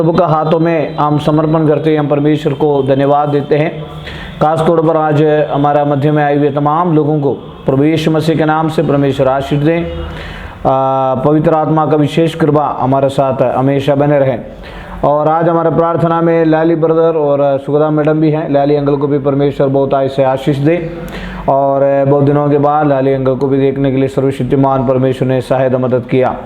प्रभु का हाथों में हम समर्पण करते हैं, हम परमेश्वर को धन्यवाद देते हैं। खास तौर पर आज हमारा मध्य में आए हुए तमाम लोगों को प्रभु यीशु मसीह के नाम से परमेश्वर आशीष दें। पवित्र आत्मा का विशेष कृपा हमारे साथ हमेशा बने रहे। और आज हमारे प्रार्थना में लाली ब्रदर और सुगदा मैडम भी हैं। लाली अंकल को भी परमेश्वर बहुत आय से आशीष दे। और बहुत दिनों के बाद लाली अंकल को भी देखने के लिए सर्वशक्तिमान परमेश्वर ने सहायता मदद किया।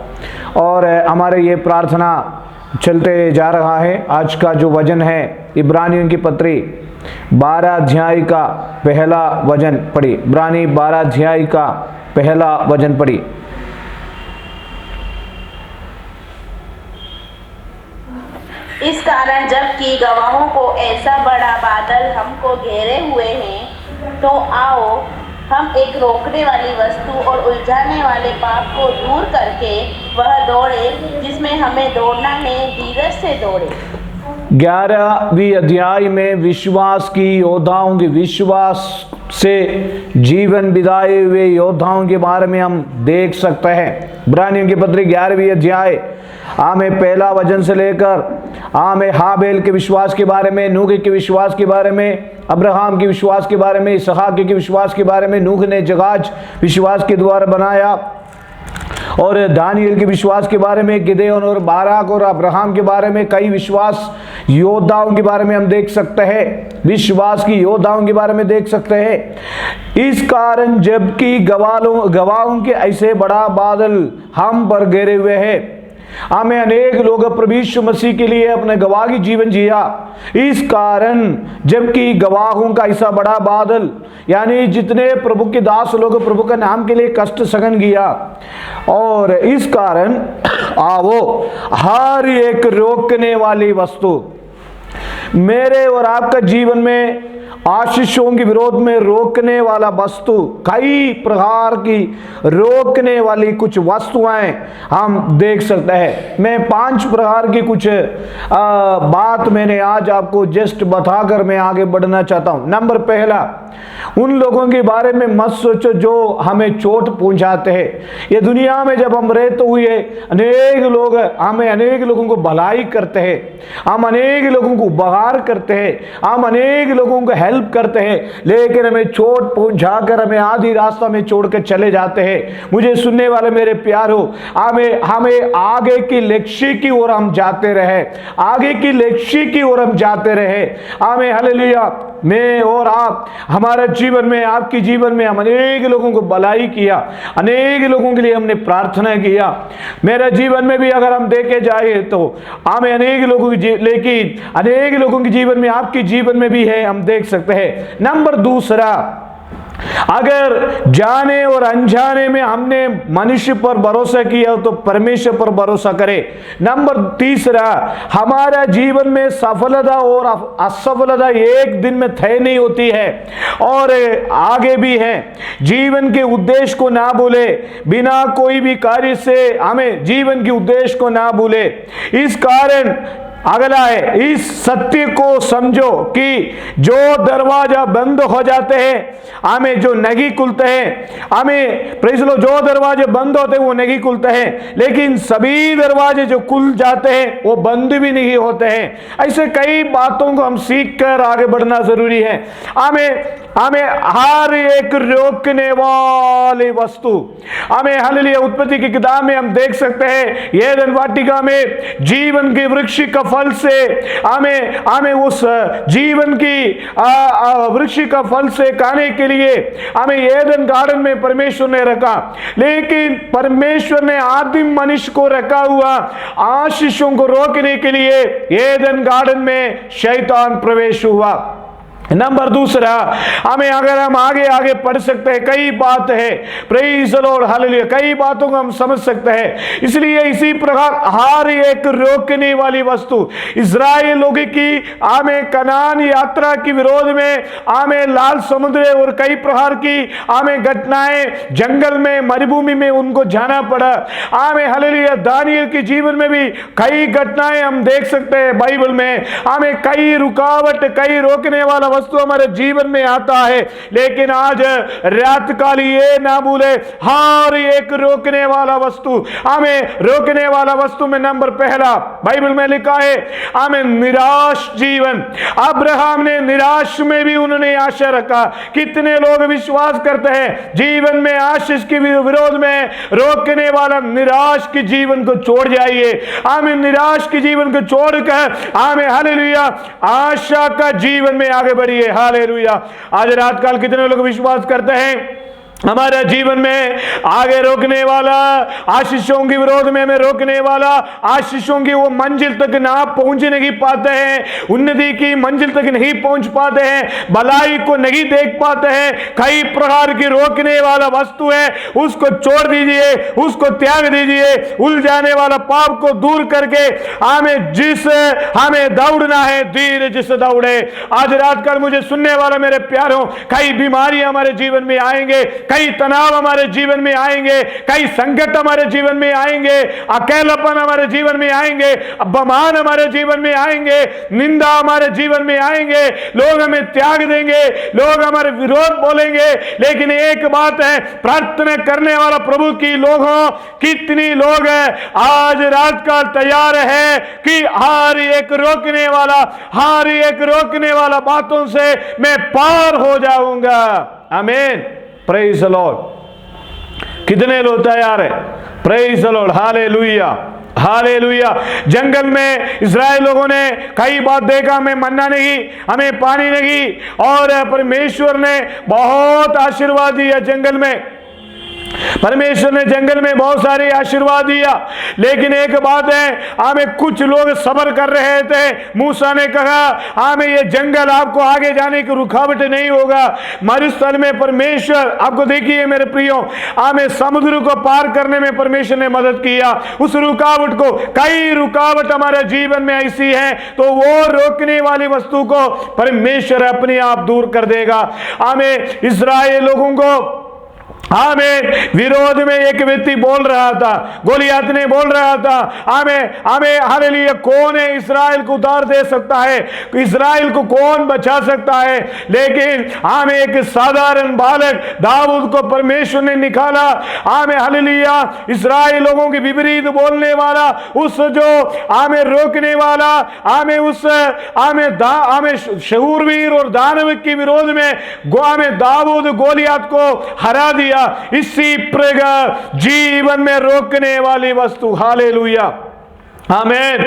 और हमारे ये प्रार्थना चलते जा रहा है। आज का जो वचन है इब्रानियों की पत्री 12 अध्याय का पहला वचन पढ़ी। इब्रानी 12 अध्याय का पहला वचन पढ़ी। इस कारण जबकि गवाहों को ऐसा बड़ा बादल हमको घेरे हुए हैं, तो आओ हम एक रोकने वाली वस्तु और उलझाने वाले पाप को दूर करके वह दौड़े जिसमें हमें दौड़ना है, धीरज से दौड़े। 11वीं अध्याय में विश्वास की योद्धाओं की, विश्वास से जीवन बिताए हुए योद्धाओं के बारे में हम देख सकते हैं। इब्रानियों की पत्री 11वीं अध्याय हमें पहला वचन से लेकर हमें हाबेल के विश्वास के बारे में, नूह के विश्वास के बारे में, अब्राहम के विश्वास के बारे में, इसहाक के विश्वास के बारे में, नूह ने जहाज विश्वास के द्वारा बनाया, और दानियल के विश्वास के बारे में, गिदोन और बाराक और अब्राहम के बारे में, कई विश्वास योद्धाओं के बारे में हम देख सकते हैं। विश्वास की योद्धाओं के बारे में देख सकते हैं। इस कारण जबकि गवाहों के ऐसे बड़ा बादल हम पर घेरे हुए हैं, हमें अनेक लोग प्रभु यीशु मसीह के लिए अपने गवाही जीवन जिया। इस कारण जबकि गवाहों का ऐसा बड़ा बादल, यानी जितने प्रभु के दास लोग प्रभु के नाम के लिए कष्ट सहन किया, और इस कारण आओ हर एक रोकने वाली वस्तु मेरे और आपका जीवन में आशीषों के विरोध में रोकने वाला वस्तु, कई प्रकार की रोकने वाली कुछ वस्तुएं हम देख सकते हैं। मैं 5 प्रकार की कुछ बात मैंने आज आपको जस्ट बताकर मैं आगे बढ़ना चाहता हूं। नंबर पहला, उन लोगों के बारे में मत सोचो जो हमें चोट पहुंचाते हैं। ये दुनिया में जब हम रहते हुए अनेक लोग हमें, अनेक लोगों को भलाई करते हैं, हम अनेक लोगों को उपहार करते हैं, हम अनेक लोगों को हेल्प करते हैं, लेकिन हमें चोट पहुंचाकर हमें आधी रास्ता में छोड़ कर चले जाते हैं। मुझे सुनने वाले मेरे प्यारो, हमें आगे की लक्ष्य की ओर हम जाते रहे, आगे की लक्ष्य की ओर हम जाते रहे। हमें हालेलुया, मैं और आप, हमारे जीवन में, आपके जीवन में हम अनेक लोगों को भलाई किया, अनेक लोगों के लिए हमने प्रार्थना किया। मेरे जीवन में भी अगर हम देखे जाए तो हमें अनेक लोगों की, लेकिन अनेक लोगों के जीवन में, आपके जीवन में भी है, हम देख सकते हैं। नंबर दूसरा, अगर जाने और अनजाने में हमने मनुष्य पर भरोसा किया तो परमेश्वर पर भरोसा करें। नंबर तीसरा, हमारा जीवन में सफलता और असफलता एक दिन में तय नहीं होती है, और आगे भी है। जीवन के उद्देश्य को ना भूले, बिना कोई भी कार्य से हमें जीवन के उद्देश्य को ना भूले। इस कारण अगला है, इस सत्य को समझो कि जो दरवाजा बंद हो जाते हैं हमें जो नहीं खुलते हैं, हमें प्रेज़ लो, जो दरवाजे बंद होते हैं वो नहीं खुलते हैं, लेकिन सभी दरवाजे जो खुल जाते हैं वो बंद भी नहीं होते हैं। ऐसे कई बातों को हम सीख कर आगे बढ़ना जरूरी है। हमें हर एक रोकने वाली वस्तु, हमें हालेलुया, उत्पत्ति की किताब में हम देख सकते हैं, एदेन वाटिका में जीवन के वृक्ष का फल से हमें उस जीवन की वृक्ष का फल से खाने के लिए हमें एदेन गार्डन में परमेश्वर ने रखा, लेकिन परमेश्वर ने आदिम मनुष्य को रखा हुआ आशीषों को रोकने के लिए एदेन गार्डन में शैतान प्रवेश हुआ। नंबर दूसरा, हमें अगर हम आगे पढ़ सकते हैं, कई बात है, प्रेज़ द लॉर्ड, हालेलुया, कई बातों को हम समझ सकते हैं। इसलिए इसी प्रकार हर एक रोकने वाली वस्तु, इज़राइल लोगों की हमें कनान यात्रा के विरोध में हमें लाल समुद्र और कई प्रकार की हमें घटनाएं, जंगल में, मरुभूमि में उनको जाना पड़ा। हमें हालेलुया, दानियल के जीवन में भी कई घटनाएं हम देख सकते हैं बाइबल में। हमें कई रुकावट, कई रोकने वाला वस्तु हमारे जीवन में आता है, लेकिन आज रात काल ये ना भूले हर एक रोकने वाला वस्तु, हमें रोकने वाला वस्तु में नंबर पहला बाइबल में लिखा है हमें निराश जीवन। अब्राहम ने निराश में भी उन्होंने आशा रखा। कितने लोग विश्वास करते हैं जीवन में आशीष के विरोध में रोकने वाला निराश के जीवन को छोड़ जाइए। हमें निराश के जीवन को छोड़कर हमें हालेलुया आशा का जीवन में आगे बढ़िए। हालेलुया। आज रात काल कितने लोग विश्वास करते हैं हमारे जीवन में आगे रोकने वाला, आशीषों के विरोध में हमें रोकने वाला, आशीषों की वो मंजिल तक ना पहुंच नहीं पाते हैं, उन्नति की मंजिल तक नहीं पहुंच पाते हैं, भलाई को नहीं देख पाते हैं। कई प्रकार की रोकने वाला वस्तु है, उसको छोड़ दीजिए, उसको त्याग दीजिए। उलझाने वाला पाप को दूर करके हमें दौड़ना है, धीरज से दौड़े। आज रात कल मुझे सुनने वाला मेरे प्यारों, कई बीमारियां हमारे जीवन में आएंगे, कई तनाव हमारे जीवन में आएंगे, कई संकट हमारे जीवन में आएंगे, अकेलापन हमारे जीवन में आएंगे, अपमान हमारे जीवन में आएंगे, निंदा हमारे जीवन में आएंगे, लोग हमें त्याग देंगे, लोग हमारे विरोध बोलेंगे। लेकिन एक बात है, प्रार्थना करने वाला प्रभु की लोगों, कितनी लोग हैं आज रात का तैयार है कि हर एक रोकने वाला बातों से मैं पार हो जाऊंगा। आमीन। Praise the Lord. कितने लोग तैयार है? Praise the Lord. Hallelujah, hallelujah. जंगल में इस्राएल लोगों ने कई बार देखा, हमें मन्ना नहीं, हमें पानी नहीं, और परमेश्वर ने बहुत आशीर्वाद दिया। जंगल में परमेश्वर ने जंगल में बहुत सारे आशीर्वाद दिया। लेकिन एक बात है, हमें कुछ लोग सब्र कर रहे थे। मूसा ने कहा हमें ये जंगल आपको आगे जाने की रुकावट नहीं होगा। मरुस्थल में परमेश्वर, आपको देखिए मेरे प्रियो, हमें समुद्र को पार करने में परमेश्वर ने मदद किया। उस रुकावट को, कई रुकावट हमारे जीवन में ऐसी है, तो वो रोकने वाली वस्तु को परमेश्वर अपने आप दूर कर देगा। हमें इस्राएल लोगों को हमें विरोध में एक व्यक्ति बोल रहा था, गोलियात ने बोल रहा था, हमें हालेलुया, कौन है इस्राएल को उद्धार दे सकता है, इस्राएल को कौन बचा सकता है। लेकिन हमें एक साधारण बालक दाऊद को परमेश्वर ने निकाला। हमें हालेलुया, इस्राएल लोगों के विपरीत बोलने वाला, उस जो हमें रोकने वाला, हमें शूरवीर और दानव के विरोध में हमें दाऊद गोलियात को हरा दिया। इसी प्रकार जीवन में रोकने वाली वस्तु, हालेलुया, आमीन।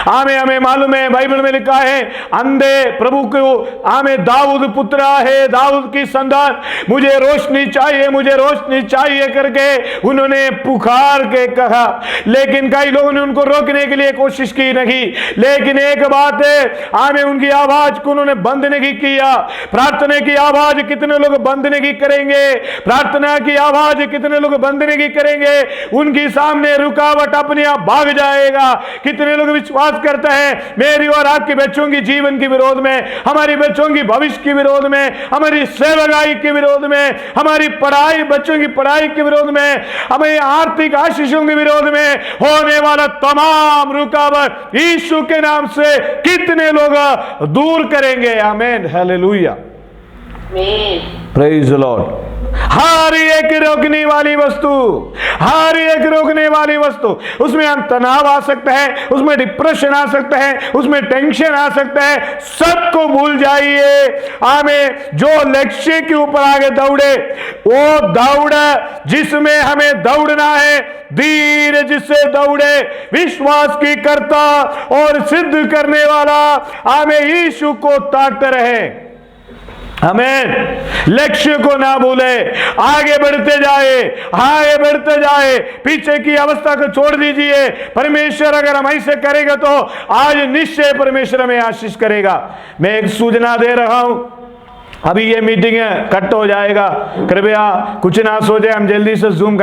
हमें मालूम है, बाइबल में लिखा है, अंधे प्रभु को हमें दाऊद पुत्र है, दाऊद की संतान, मुझे रोशनी चाहिए, मुझे रोशनी चाहिए करके उन्होंने पुकार के कहा। लेकिन कई लोगों ने उनको रोकने के लिए कोशिश की नहीं। लेकिन एक बात है, हमें उनकी आवाज को उन्होंने बंद नहीं किया। प्रार्थना की आवाज कितने लोग बंद नहीं करेंगे? प्रार्थना की आवाज कितने लोग बंद नहीं करेंगे? उनकी सामने रुकावट अपने आप भाग जाएगा। कितने लोग विश्वास करते हैं मेरी और आपके बच्चों की जीवन के विरोध में, हमारी बच्चों की भविष्य के विरोध में, हमारी सेवकाई के विरोध में, हमारी पढ़ाई, बच्चों की पढ़ाई के विरोध में, हमारी आर्थिक आशीषों के विरोध में होने वाला तमाम रुकावट यीशु के नाम से कितने लोग दूर करेंगे? आमीन, हालेलुया, प्रेज द लॉर्ड। हर एक रोकने वाली वस्तु, हर एक रोकने वाली वस्तु, उसमें हम तनाव आ सकता है, उसमें डिप्रेशन आ सकता है, उसमें टेंशन आ सकता है। सबको भूल जाइए। हमें जो लक्ष्य के ऊपर आगे दौड़े, वो दौड़ जिसमें हमें दौड़ना है, धीरज से दौड़े, विश्वास की करता और सिद्ध करने वाला हमें यीशु को ताकते रहे। आमीन। लक्ष्य को ना भूले, आगे बढ़ते जाए, आगे बढ़ते जाए, पीछे की अवस्था को छोड़ दीजिए। परमेश्वर अगर हम ऐसे करेगा तो आज निश्चय परमेश्वर हमें आशीष करेगा। मैं एक सूचना दे रहा हूं, अभी ये मीटिंग कट हो जाएगा, कृपया कुछ ना सोचे, हम जल्दी से जूम